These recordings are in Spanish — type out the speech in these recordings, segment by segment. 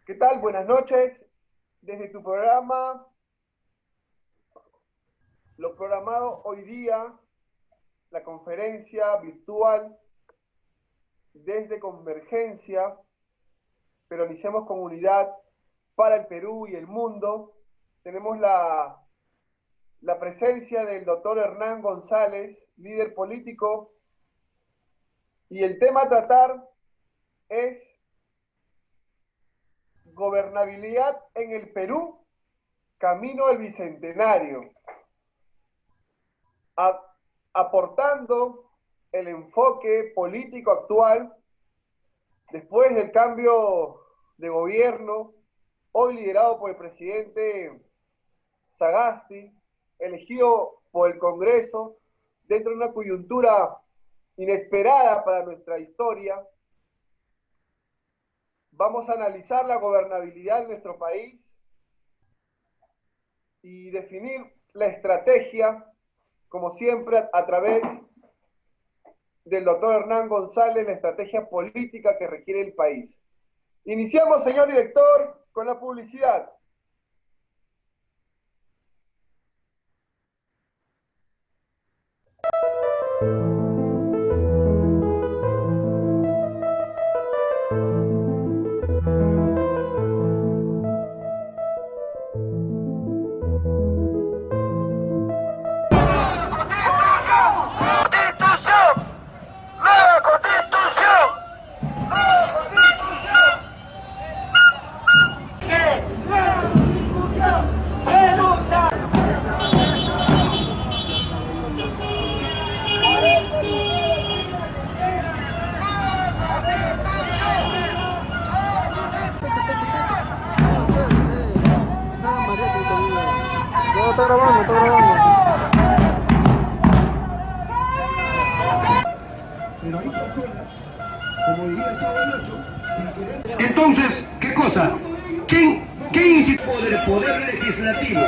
¿Qué tal? Buenas noches. Desde tu programa, lo programado hoy día, la conferencia virtual desde Convergencia, Peronicemos Comunidad para el Perú y el mundo. Tenemos la presencia del doctor Hernán González, líder político, y el tema a tratar es gobernabilidad en el Perú, camino al bicentenario. A, aportando el enfoque político actual después del cambio de gobierno, hoy liderado por el presidente Sagasti, elegido por el Congreso, dentro de una coyuntura inesperada para nuestra historia. Vamos a analizar la gobernabilidad de nuestro país y definir la estrategia, como siempre, a través del doctor Hernán González, la estrategia política que requiere el país. Iniciamos, señor director, con la publicidad. No, está grabando, está grabando. Entonces, ¿qué cosa? ¿Qué instituto del poder legislativo?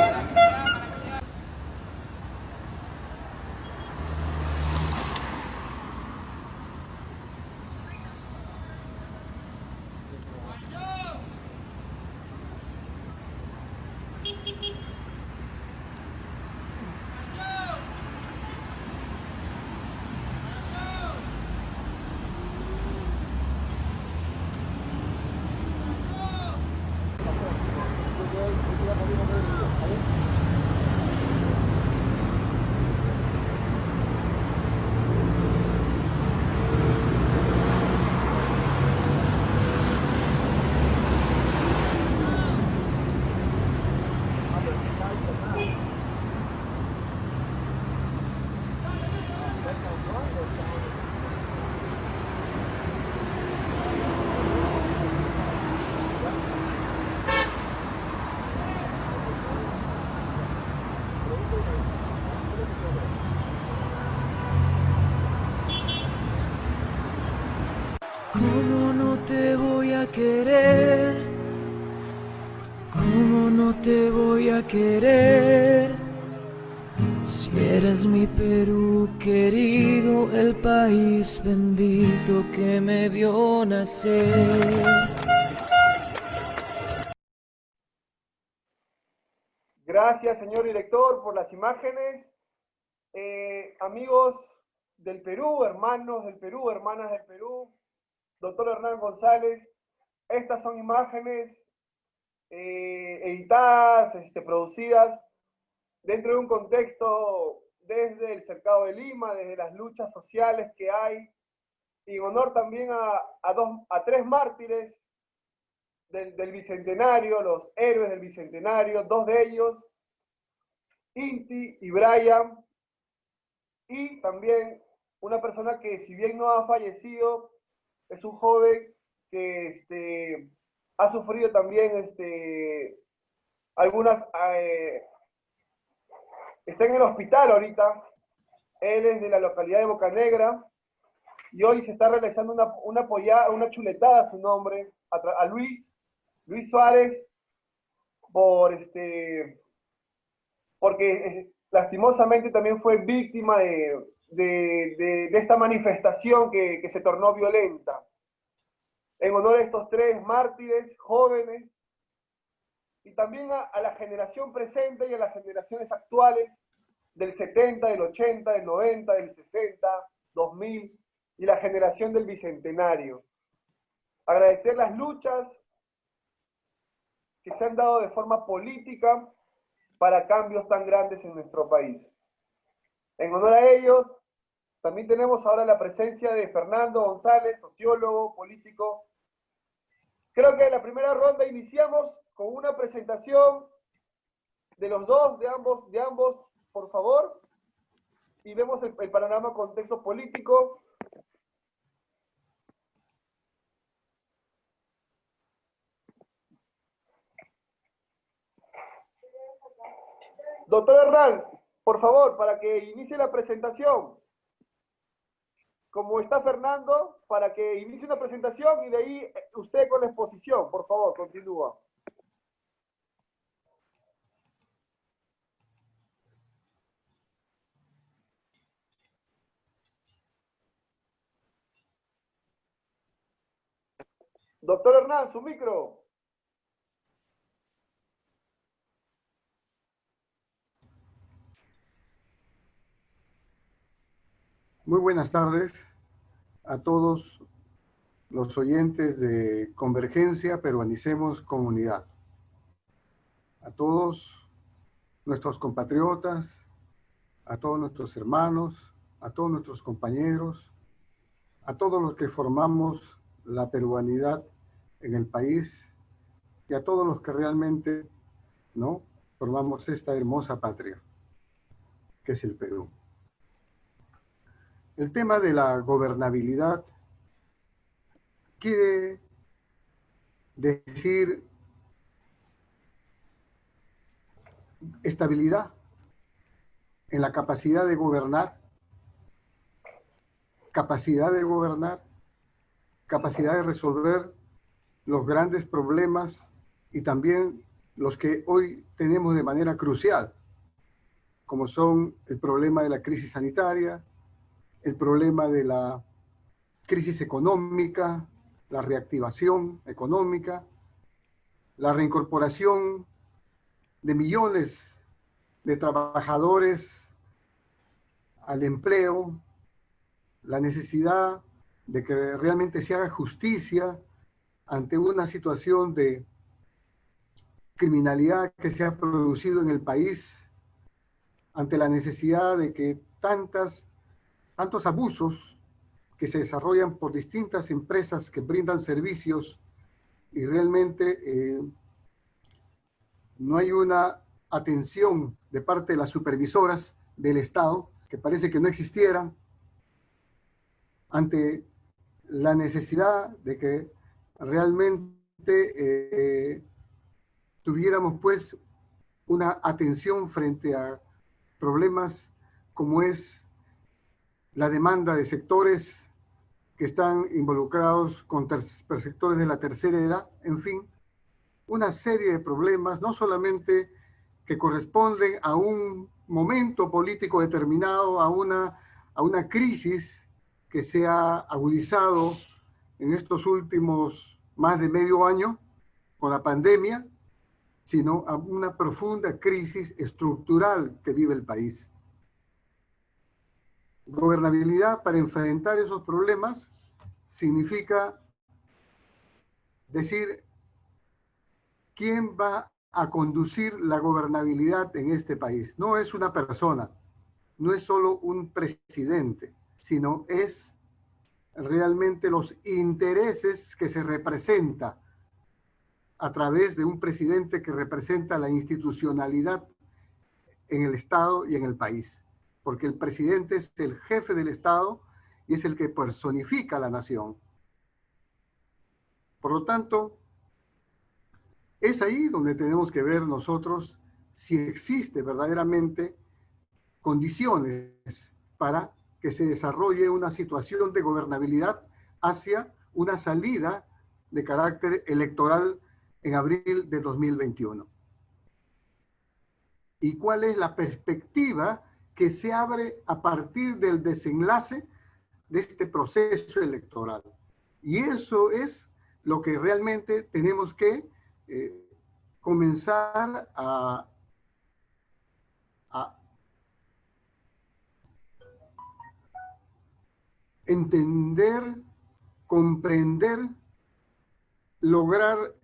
¿Cómo no te voy a querer? ¿Cómo no te voy a querer? Si eres mi Perú querido, el país bendito que me vio nacer. Gracias, señor director, por las imágenes. Amigos del Perú, hermanos del Perú, hermanas del Perú, doctor Hernán González, estas son imágenes editadas, producidas dentro de un contexto desde el cercado de Lima, desde las luchas sociales que hay, y en honor también a tres mártires del Bicentenario, los héroes del Bicentenario, dos de ellos, Inti y Brian, y también una persona que si bien no ha fallecido, es un joven que ha sufrido también algunas, está en el hospital ahorita, él es de la localidad de Bocanegra, y hoy se está realizando una chuletada a su nombre, a Luis Suárez, por porque lastimosamente también fue víctima de esta manifestación que se tornó violenta. en honor a estos tres mártires jóvenes y también a la generación presente y a las generaciones actuales del 70, del 80, del 90, del 60, 2000 y la generación del Bicentenario. Agradecer las luchas que se han dado de forma política para cambios tan grandes en nuestro país. En honor a ellos, también tenemos ahora la presencia de Fernando González, sociólogo, político. Creo que en la primera ronda iniciamos con una presentación de los dos, de ambos, por favor, y vemos el panorama contexto político. Doctor Hernán, por favor, para que inicie la presentación. Como está Fernando, para que inicie una presentación y de ahí usted con la exposición. Por favor, continúa. Doctor Hernán, su micro. Muy buenas tardes a todos los oyentes de Convergencia Peruanicemos Comunidad, a todos nuestros compatriotas, a todos nuestros hermanos, a todos nuestros compañeros, a todos los que formamos la peruanidad en el país y a todos los que realmente ¿no? formamos esta hermosa patria que es el Perú. El tema de la gobernabilidad quiere decir estabilidad en la capacidad de gobernar, capacidad de resolver los grandes problemas y también los que hoy tenemos de manera crucial, como son el problema de la crisis sanitaria, el problema de la crisis económica, la reactivación económica, la reincorporación de millones de trabajadores al empleo, la necesidad de que realmente se haga justicia ante una situación de criminalidad que se ha producido en el país, ante la necesidad de que tantos abusos que se desarrollan por distintas empresas que brindan servicios y realmente no hay una atención de parte de las supervisoras del Estado, que parece que no existieran, ante la necesidad de que realmente tuviéramos pues una atención frente a problemas como es la demanda de sectores que están involucrados con sectores de la tercera edad, en fin, una serie de problemas, no solamente que corresponden a un momento político determinado, a una crisis que se ha agudizado en estos últimos más de medio año con la pandemia, sino a una profunda crisis estructural que vive el país. Gobernabilidad para enfrentar esos problemas significa decir quién va a conducir la gobernabilidad en este país. No es una persona, no es solo un presidente, sino es realmente los intereses que se representa a través de un presidente que representa la institucionalidad en el Estado y en el país. Porque el presidente es el jefe del Estado y es el que personifica a la nación. Por lo tanto, es ahí donde tenemos que ver nosotros si existe verdaderamente condiciones para que se desarrolle una situación de gobernabilidad hacia una salida de carácter electoral en abril de 2021. ¿Y cuál es la perspectiva que se abre a partir del desenlace de este proceso electoral? Y eso es lo que realmente tenemos que comenzar a entender, comprender, lograr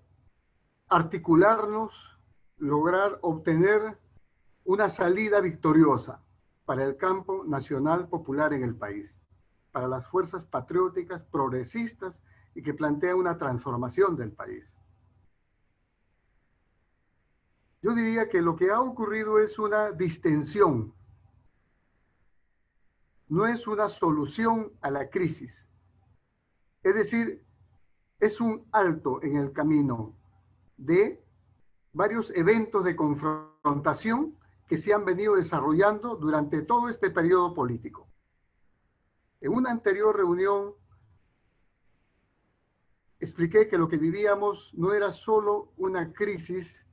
articularnos, lograr obtener una salida victoriosa para el campo nacional popular en el país, para las fuerzas patrióticas, progresistas y que plantea una transformación del país. Yo diría que lo que ha ocurrido es una distensión, no es una solución a la crisis. Es decir, es un alto en el camino de varios eventos de confrontación que se han venido desarrollando durante todo este periodo político. En una anterior reunión expliqué que lo que vivíamos no era solo una crisis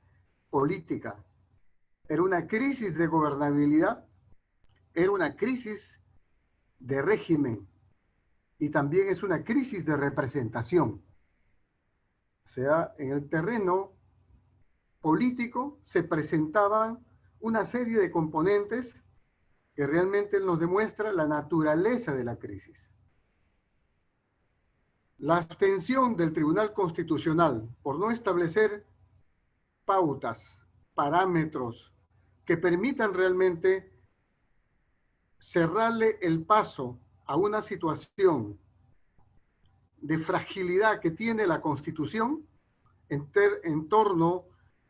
política, era una crisis de gobernabilidad, era una crisis de régimen y también es una crisis de representación. O sea, en el terreno político se presentaban una serie de componentes que realmente nos demuestra la naturaleza de la crisis. La abstención del Tribunal Constitucional por no establecer pautas, parámetros que permitan realmente cerrarle el paso a una situación de fragilidad que tiene la Constitución en torno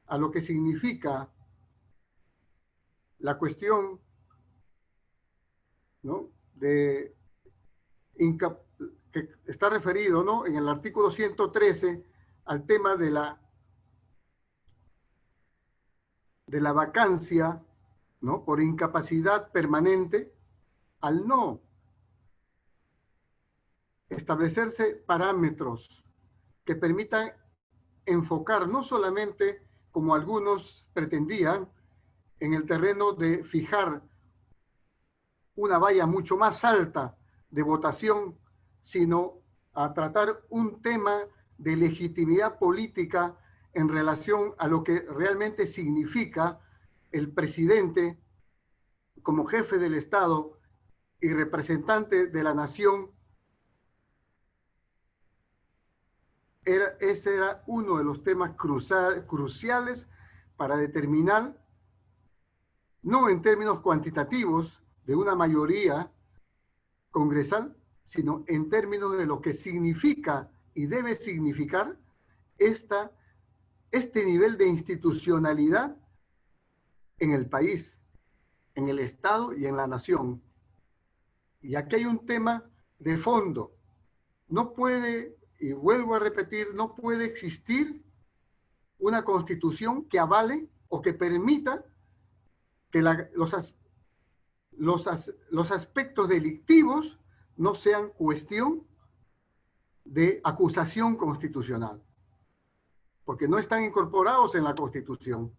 a lo que significa la cuestión, ¿no?, que está referido, ¿no?, en el artículo 113 al tema de la vacancia, ¿no?, por incapacidad permanente, al no establecerse parámetros que permitan enfocar no solamente, como algunos pretendían, en el terreno de fijar una valla mucho más alta de votación, sino a tratar un tema de legitimidad política en relación a lo que realmente significa el presidente como jefe del Estado y representante de la nación. Ese era uno de los temas cruciales para determinar, no en términos cuantitativos de una mayoría congresal, sino en términos de lo que significa y debe significar este nivel de institucionalidad en el país, en el Estado y en la nación. Y aquí hay un tema de fondo. No puede, y vuelvo a repetir, no puede existir una constitución que avale o que permita que los aspectos delictivos no sean cuestión de acusación constitucional, porque no están incorporados en la Constitución.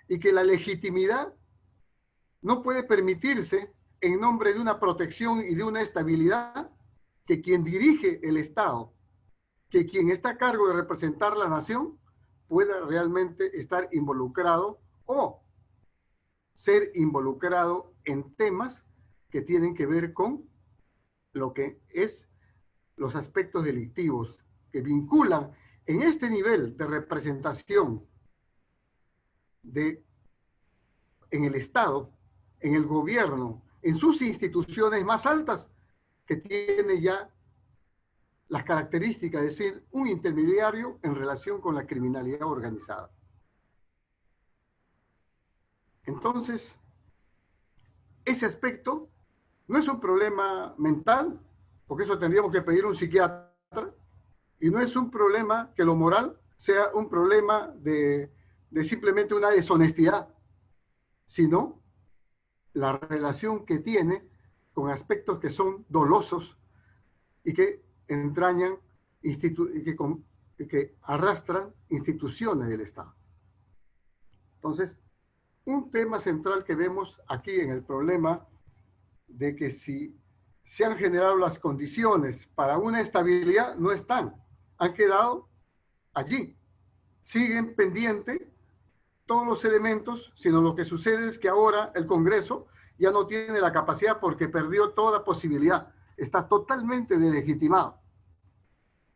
Y que la legitimidad no puede permitirse en nombre de una protección y de una estabilidad, que quien dirige el Estado, que quien está a cargo de representar la nación, pueda realmente estar involucrado o ser involucrado en temas que tienen que ver con lo que es los aspectos delictivos que vinculan en este nivel de representación en el Estado, en el gobierno, en sus instituciones más altas, que tiene ya las características de ser un intermediario en relación con la criminalidad organizada. Entonces, ese aspecto no es un problema mental, porque eso tendríamos que pedir a un psiquiatra, y no es un problema que lo moral sea un problema de simplemente una deshonestidad, sino la relación que tiene con aspectos que son dolosos y que entrañan y que arrastran instituciones del Estado. Entonces, un tema central que vemos aquí en el problema de que si se han generado las condiciones para una estabilidad, no están. han quedado allí. Siguen pendientes todos los elementos, sino lo que sucede es que ahora el Congreso ya no tiene la capacidad porque perdió toda posibilidad. Está totalmente delegitimado.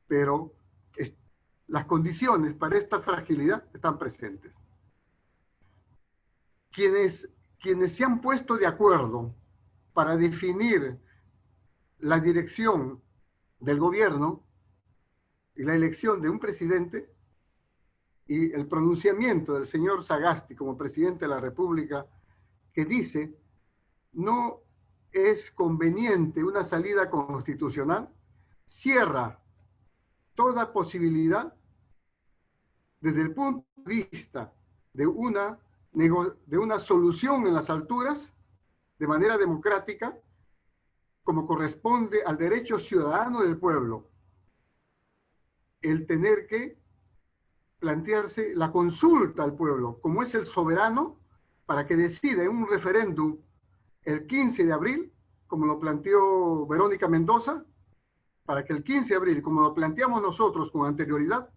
Pero las condiciones para esta fragilidad están presentes. Quienes se han puesto de acuerdo para definir la dirección del gobierno y la elección de un presidente y el pronunciamiento del señor Sagasti como presidente de la República, que dice no es conveniente una salida constitucional, cierra toda posibilidad desde el punto de vista de una solución en las alturas de manera democrática, como corresponde al derecho ciudadano del pueblo, el tener que plantearse la consulta al pueblo, como es el soberano, para que decida en un referéndum el 15 de abril, como lo planteó Verónica Mendoza, para que el 15 de abril, como lo planteamos nosotros con anterioridad,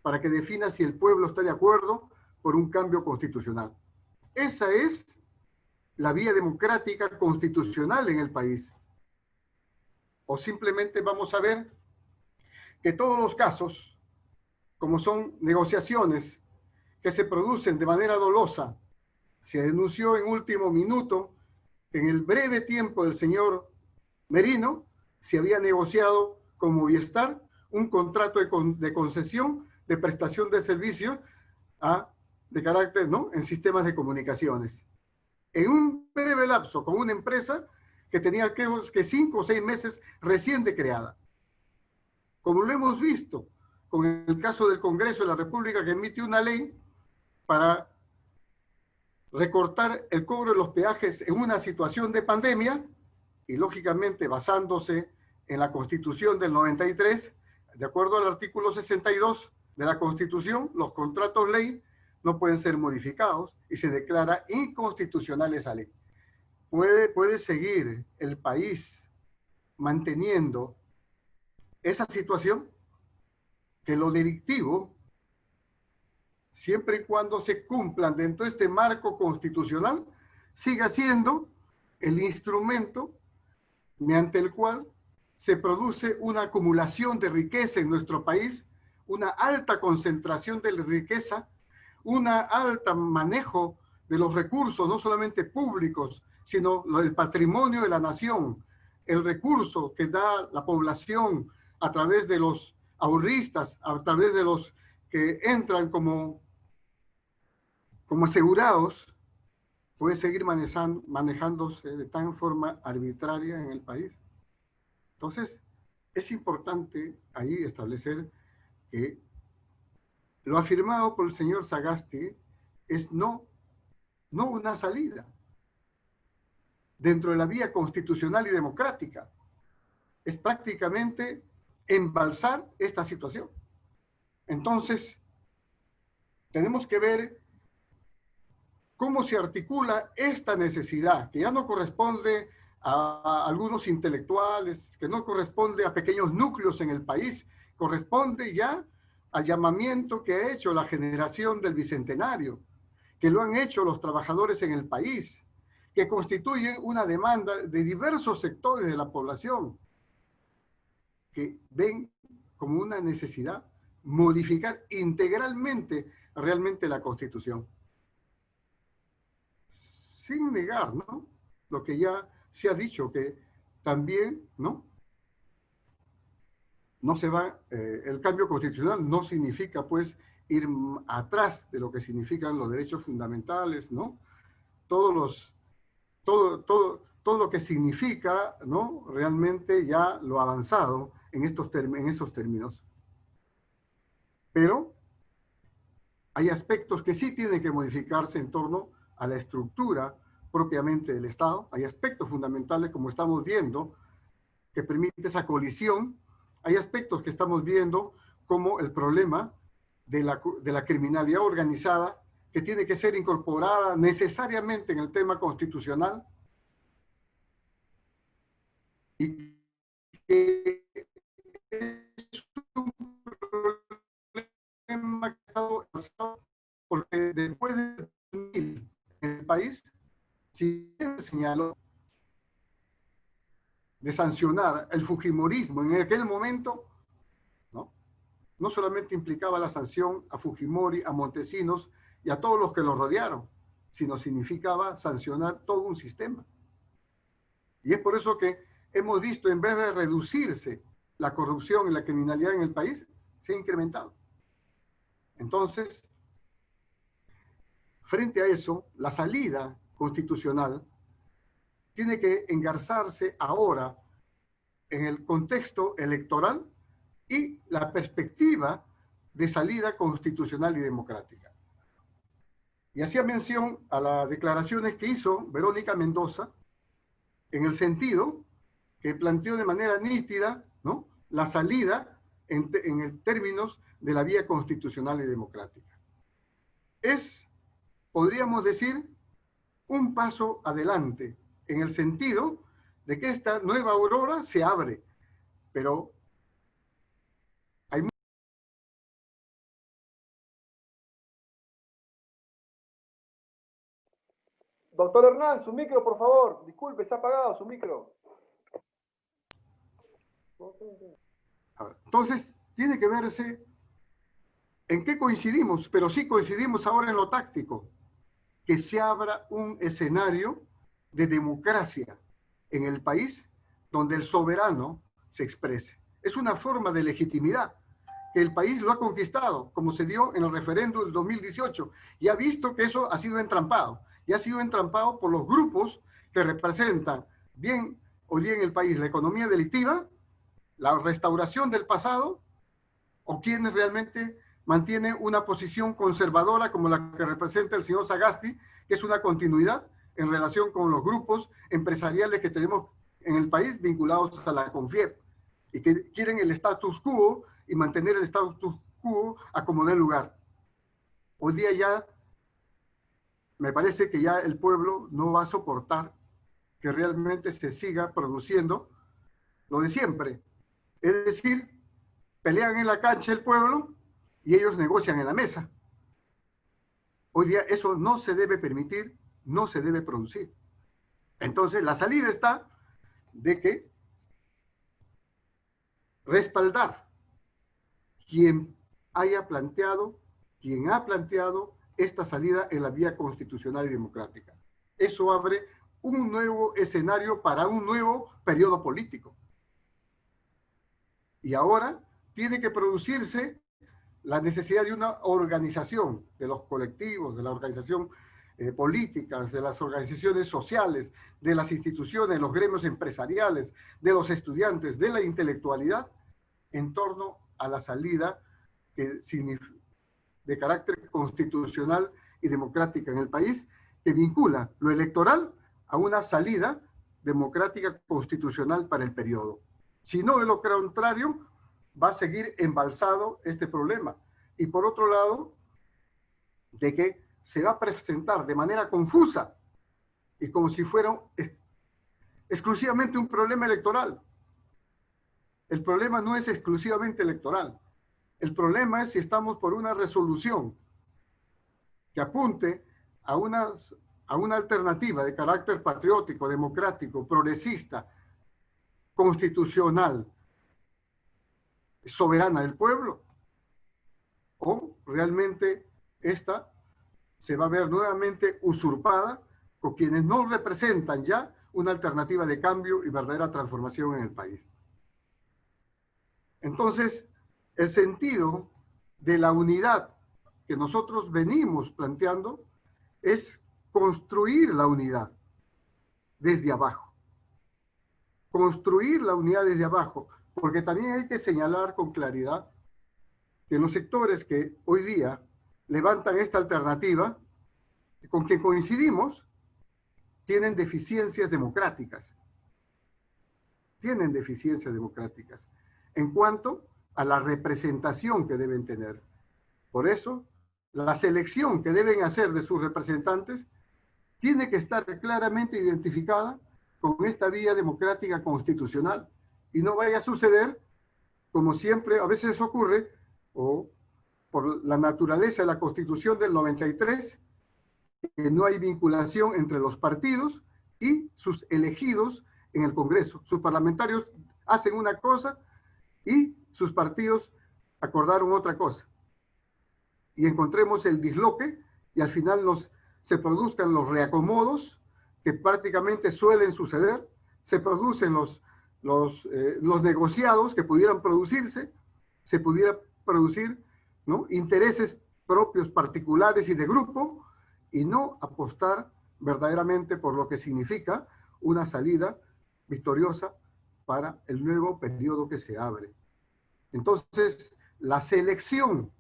para que defina si el pueblo está de acuerdo por un cambio constitucional. Esa es la vía democrática constitucional en el país. O simplemente vamos a ver que todos los casos, como son negociaciones que se producen de manera dolosa, se denunció en último minuto, en el breve tiempo del señor Merino, se había negociado con Movistar un contrato de concesión de prestación de servicios de carácter, ¿no?, en sistemas de comunicaciones. En un breve lapso, con una empresa que tenía que 5 o 6 meses recién de creada. Como lo hemos visto con el caso del Congreso de la República, que emite una ley para recortar el cobro de los peajes en una situación de pandemia, y lógicamente basándose en la Constitución del 93, de acuerdo al artículo 62 de la Constitución, los contratos ley no pueden ser modificados y se declara inconstitucional esa ley. ¿Puede seguir el país manteniendo esa situación? Que lo delictivo, siempre y cuando se cumplan dentro de este marco constitucional, siga siendo el instrumento mediante el cual se produce una acumulación de riqueza en nuestro país, una alta concentración de la riqueza, un alto manejo de los recursos, no solamente públicos, sino el patrimonio de la nación, el recurso que da la población a través de los ahorristas, a través de los que entran como asegurados, puede seguir manejándose de tan forma arbitraria en el país. Entonces, es importante ahí establecer que lo afirmado por el señor Sagasti es no una salida dentro de la vía constitucional y democrática. Es prácticamente embalsar esta situación. Entonces, tenemos que ver cómo se articula esta necesidad, que ya no corresponde a algunos intelectuales, que no corresponde a pequeños núcleos en el país, corresponde ya al llamamiento que ha hecho la generación del Bicentenario, que lo han hecho los trabajadores en el país, que constituyen una demanda de diversos sectores de la población, que ven como una necesidad modificar integralmente realmente la Constitución. Sin negar, ¿no?, lo que ya se ha dicho, que también, ¿no?, no se va, el cambio constitucional no significa, pues, ir atrás de lo que significan los derechos fundamentales, ¿no? Todo lo que significa, ¿no?, realmente ya lo avanzado en esos términos. Pero hay aspectos que sí tienen que modificarse en torno a la estructura propiamente del Estado. Hay aspectos fundamentales, como estamos viendo, que permite esa colisión. Hay aspectos que estamos viendo como el problema de la criminalidad organizada, que tiene que ser incorporada necesariamente en el tema constitucional, y que es un señaló de sancionar el fujimorismo en aquel momento, no solamente implicaba la sanción a Fujimori, a Montesinos y a todos los que lo rodearon, sino significaba sancionar todo un sistema. Y es por eso que hemos visto, en vez de reducirse la corrupción y la criminalidad en el país, se ha incrementado. Entonces, frente a eso, la salida constitucional tiene que engarzarse ahora en el contexto electoral y la perspectiva de salida constitucional y democrática. Y hacía mención a las declaraciones que hizo Verónica Mendoza, en el sentido que planteó de manera nítida, ¿no?, la salida en términos de la vía constitucional y democrática. Es, podríamos decir, un paso adelante, en el sentido de que esta nueva aurora se abre, pero hay Doctor Hernán, su micro, por favor. Disculpe, se ha apagado su micro. Entonces, tiene que verse en qué coincidimos, pero sí coincidimos ahora en lo táctico, que se abra un escenario de democracia en el país donde el soberano se exprese. Es una forma de legitimidad que el país lo ha conquistado, como se dio en el referéndum del 2018, y ha visto que eso ha sido entrampado, y ha sido entrampado por los grupos que representan bien hoy día en el país la economía delictiva, la restauración del pasado, o quienes realmente mantienen una posición conservadora como la que representa el señor Sagasti, que es una continuidad en relación con los grupos empresariales que tenemos en el país vinculados a la CONFIEP, y que quieren el status quo y mantener el status quo a como dé lugar. Hoy día ya me parece que ya el pueblo no va a soportar que realmente se siga produciendo lo de siempre. Es decir, pelean en la cancha el pueblo y ellos negocian en la mesa. Hoy día eso no se debe permitir, no se debe producir. Entonces la salida está de que respaldar quien ha planteado esta salida en la vía constitucional y democrática. Eso abre un nuevo escenario para un nuevo periodo político. Y ahora tiene que producirse la necesidad de una organización de los colectivos, de la organización política, de las organizaciones sociales, de las instituciones, los gremios empresariales, de los estudiantes, de la intelectualidad, en torno a la salida de carácter constitucional y democrática en el país, que vincula lo electoral a una salida democrática constitucional para el periodo. Si no, de lo contrario, va a seguir embalsado este problema. Y por otro lado, de que se va a presentar de manera confusa y como si fuera exclusivamente un problema electoral. El problema no es exclusivamente electoral. El problema es si estamos por una resolución que apunte a una alternativa de carácter patriótico, democrático, progresista, constitucional, soberana del pueblo, o realmente esta se va a ver nuevamente usurpada por quienes no representan ya una alternativa de cambio y verdadera transformación en el país. Entonces, el sentido de la unidad que nosotros venimos planteando es construir la unidad desde abajo. Construir la unidad desde abajo, porque también hay que señalar con claridad que los sectores que hoy día levantan esta alternativa, con que coincidimos, tienen deficiencias democráticas. Tienen deficiencias democráticas en cuanto a la representación que deben tener. Por eso, la selección que deben hacer de sus representantes tiene que estar claramente identificada con esta vía democrática constitucional y no vaya a suceder, como siempre a veces ocurre, o por la naturaleza de la Constitución del 93, que no hay vinculación entre los partidos y sus elegidos en el Congreso. Sus parlamentarios hacen una cosa y sus partidos acordaron otra cosa. Y encontremos el disloque y al final se produzcan los reacomodos que prácticamente suelen suceder, se producen los negociados que pudieran producirse, se pudiera producir, ¿no?, intereses propios, particulares y de grupo, y no apostar verdaderamente por lo que significa una salida victoriosa para el nuevo periodo que se abre. Entonces, la selección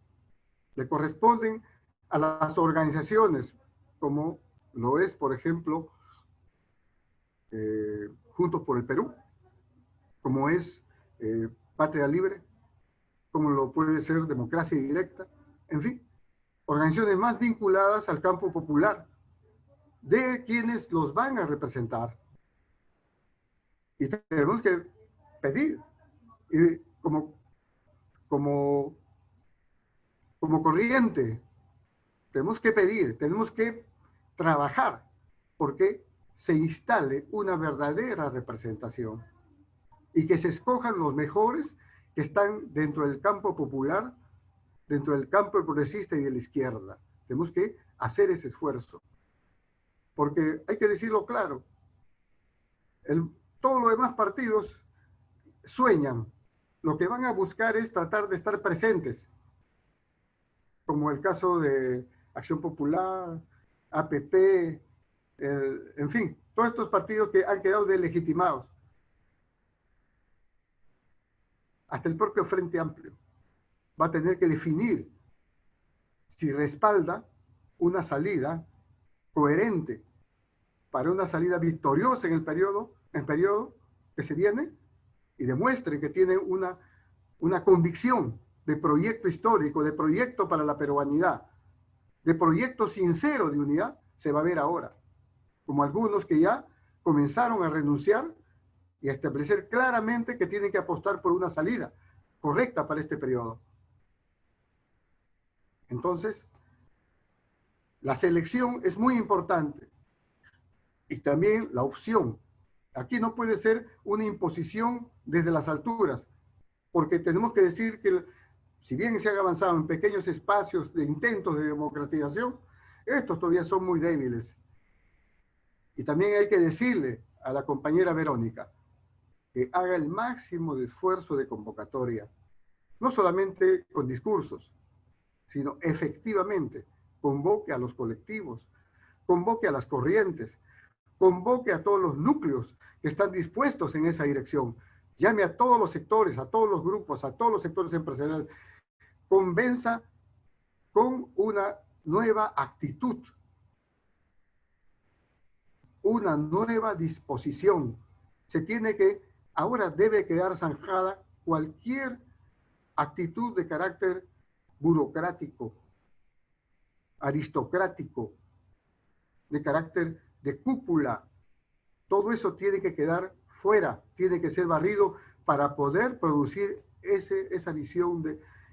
le corresponden a las organizaciones, como lo es, por ejemplo, Juntos por el Perú, como es Patria Libre, como lo puede ser Democracia Directa, en fin, organizaciones más vinculadas al campo popular, de quienes los van a representar. Y tenemos que pedir, y como corriente, tenemos que pedir, tenemos que trabajar porque se instale una verdadera representación y que se escojan los mejores que están dentro del campo popular, dentro del campo progresista y de la izquierda. Tenemos que hacer ese esfuerzo. Porque hay que decirlo claro, todos los demás partidos sueñan, lo que van a buscar es tratar de estar presentes, como el caso de Acción Popular, APP, en fin, todos estos partidos que han quedado deslegitimados. Hasta el propio Frente Amplio va a tener que definir si respalda una salida coherente para una salida victoriosa en el periodo que se viene y demuestre que tiene una convicción de proyecto histórico, de proyecto para la peruanidad, de proyecto sincero de unidad, se va a ver ahora. Como algunos que ya comenzaron a renunciar y a establecer claramente que tienen que apostar por una salida correcta para este periodo. Entonces, la selección es muy importante y también la opción. Aquí no puede ser una imposición desde las alturas, porque tenemos que decir que si bien se han avanzado en pequeños espacios de intentos de democratización, estos todavía son muy débiles. Y también hay que decirle a la compañera Verónica que haga el máximo de esfuerzo de convocatoria, no solamente con discursos, sino efectivamente convoque a los colectivos, convoque a las corrientes, convoque a todos los núcleos que están dispuestos en esa dirección, llame a todos los sectores, a todos los grupos, a todos los sectores empresariales, convenza con una nueva actitud, una nueva disposición. Ahora debe quedar zanjada cualquier actitud de carácter burocrático, aristocrático, de carácter de cúpula. Todo eso tiene que quedar fuera, tiene que ser barrido para poder producir esa visión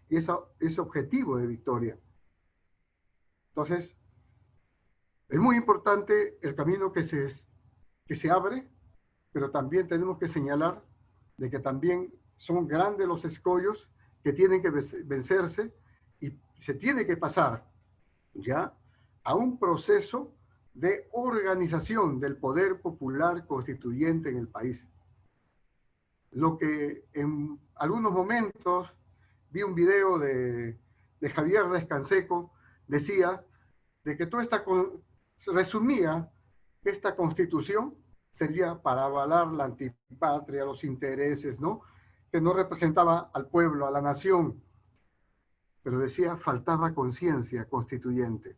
y ese objetivo de victoria. Entonces, es muy importante el camino que se abre, pero también tenemos que señalar de que también son grandes los escollos que tienen que vencerse y se tiene que pasar ya a un proceso de organización del poder popular constituyente en el país. Lo que en algunos momentos vi un video de Javier Descanseco, decía de que resumía que esta constitución sería para avalar la antipatria, los intereses, ¿no?, que no representaba al pueblo, a la nación. Pero decía, faltaba conciencia constituyente.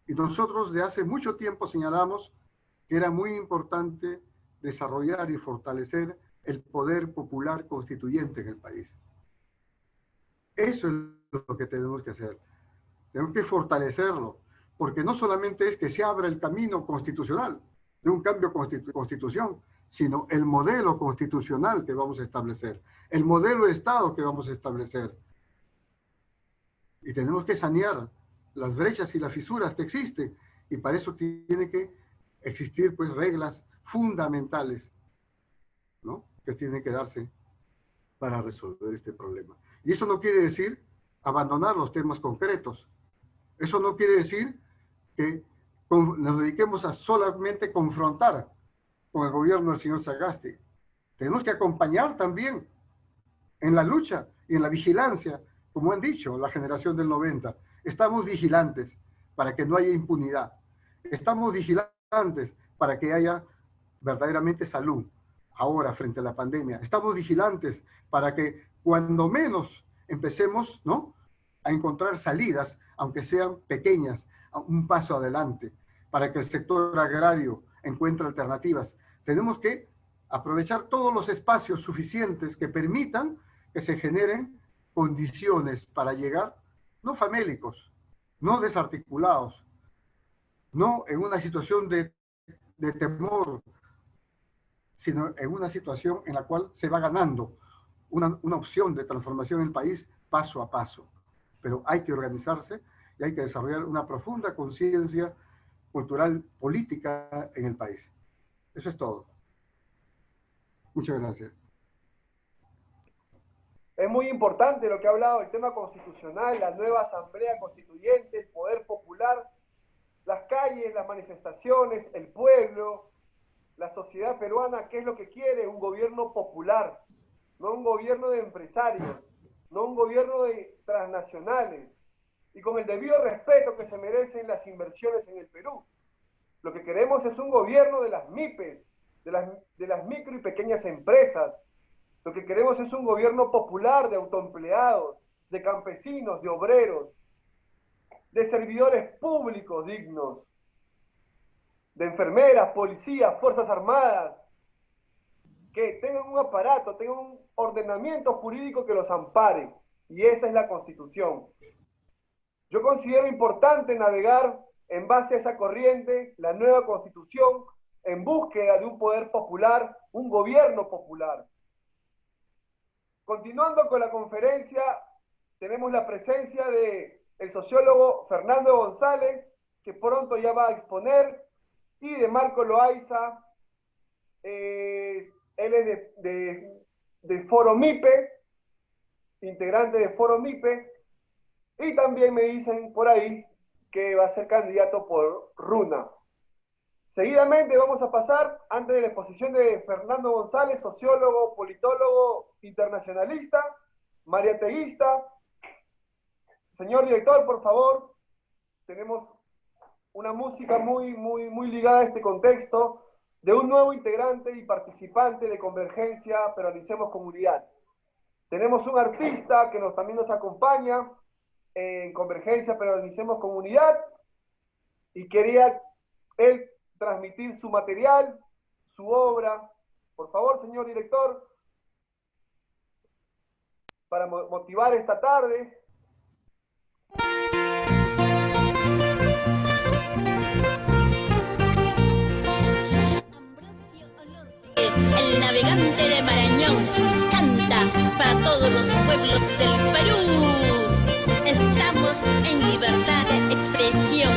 Y nosotros de hace mucho tiempo señalamos que era muy importante desarrollar y fortalecer el poder popular constituyente en el país. Eso es lo que tenemos que hacer. Tenemos que fortalecerlo, porque no solamente es que se abra el camino constitucional de un cambio de constitución, sino el modelo constitucional que vamos a establecer, el modelo de Estado que vamos a establecer. Y tenemos que sanear las brechas y las fisuras que existen, y para eso tiene que existir pues reglas fundamentales, ¿no?, que tienen que darse para resolver este problema. Y eso no quiere decir abandonar los temas concretos. Eso no quiere decir que nos dediquemos a solamente confrontar con el gobierno del señor Sagasti. Tenemos que acompañar también en la lucha y en la vigilancia, como han dicho la generación del 90. Estamos vigilantes para que no haya impunidad. Estamos vigilantes para que haya verdaderamente salud ahora frente a la pandemia. Estamos vigilantes para que cuando menos empecemos, ¿no?, a encontrar salidas, aunque sean pequeñas, un paso adelante, para que el sector agrario encuentre alternativas. Tenemos que aprovechar todos los espacios suficientes que permitan que se generen condiciones para llegar, no famélicos, no desarticulados, no en una situación de temor, sino en una situación en la cual se va ganando una opción de transformación en el país paso a paso. Pero hay que organizarse y hay que desarrollar una profunda conciencia cultural, política en el país. Eso es todo. Muchas gracias. Es muy importante lo que ha hablado, el tema constitucional, la nueva asamblea constituyente, el poder popular, las calles, las manifestaciones, el pueblo, la sociedad peruana. ¿Qué es lo que quiere? Un gobierno popular, no un gobierno de empresarios, no un gobierno de transnacionales, y con el debido respeto que se merecen las inversiones en el Perú. Lo que queremos es un gobierno de las MIPES, de las micro y pequeñas empresas. Lo que queremos es un gobierno popular de autoempleados, de campesinos, de obreros, de servidores públicos dignos, de enfermeras, policías, fuerzas armadas, que tengan un aparato, tengan un ordenamiento jurídico que los ampare. Y esa es la Constitución. Yo considero importante navegar en base a esa corriente, la nueva Constitución, en búsqueda de un poder popular, un gobierno popular. Continuando con la conferencia, tenemos la presencia del sociólogo Fernando González, que pronto ya va a exponer, y de Marco Loaiza. Él es de Foro MIPE, integrante de Foro MIPE, y también me dicen por ahí que va a ser candidato por RUNA. Seguidamente vamos a pasar, antes de la exposición de Fernando González, sociólogo, politólogo, internacionalista, mariateísta. Señor director, por favor, tenemos una música muy ligada a este contexto, de un nuevo integrante y participante de Convergencia Peronicemos Comunidad. Tenemos un artista que también nos acompaña en Convergencia Peronicemos Comunidad, y quería él transmitir su material, su obra. Por favor, señor director, para motivar esta tarde. El navegante de Marañón canta para todos los pueblos del Perú. Estamos en libertad de expresión.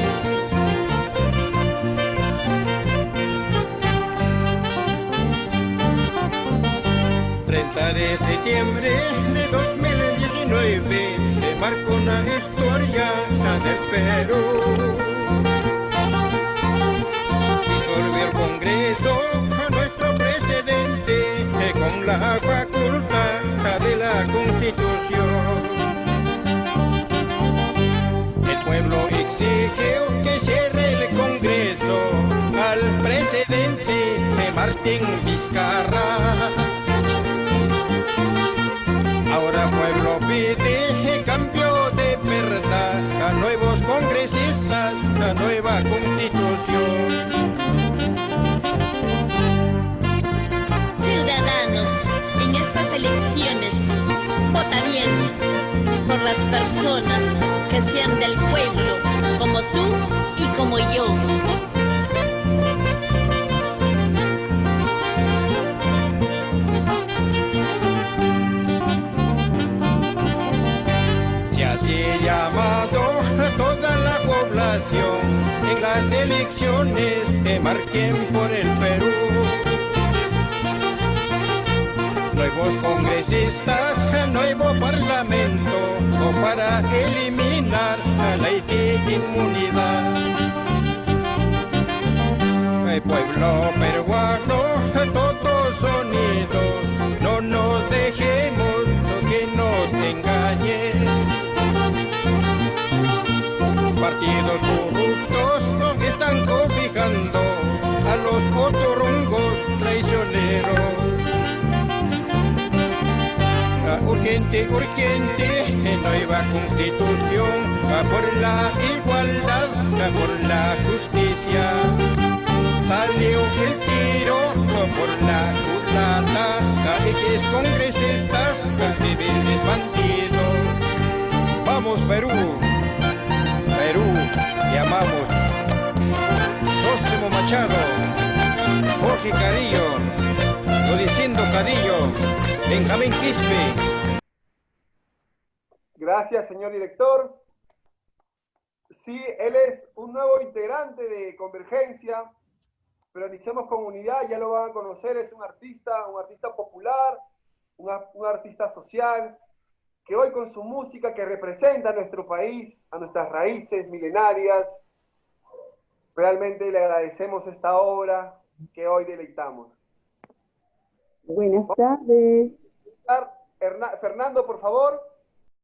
30 de septiembre de 2019 que marcó una historia del Perú. Disolvió el Congreso a nuestro presidente con la facultad de la Constitución. El pueblo exigió que cierre el Congreso al presidente Martín Vizcarra. Ahora pueblo pide cambio de verdad a nuevos congresistas, a nueva constitución. Ciudadanos, en estas elecciones, vota bien por las personas que sean del pueblo, como tú y como yo. He llamado a toda la población en las elecciones que marquen por el Perú. nuevos congresistas, nuevo parlamento para eliminar la inmunidad. El pueblo peruano, todos unidos, no nos dejemos que nos engañen. Partidos corruptos están cobijando a los otorongos traicioneros. Urgente, urgente, nueva constitución, por la igualdad, por la justicia. Salió el tiro por la culata, X congresistas, rebeldes bandidos. Vamos Perú, Perú, te amamos. Sósimo Machado, Jorge Carillo, Lodiciendo Cadillo, Benjamín Quispe. Gracias, señor director. Sí, él es un nuevo integrante de Convergencia. Prioricemos Comunidad, ya lo van a conocer, es un artista popular, un artista social, que hoy con su música que representa a nuestro país, a nuestras raíces milenarias, realmente le agradecemos esta obra que hoy deleitamos. Buenas tardes. Fernando, por favor.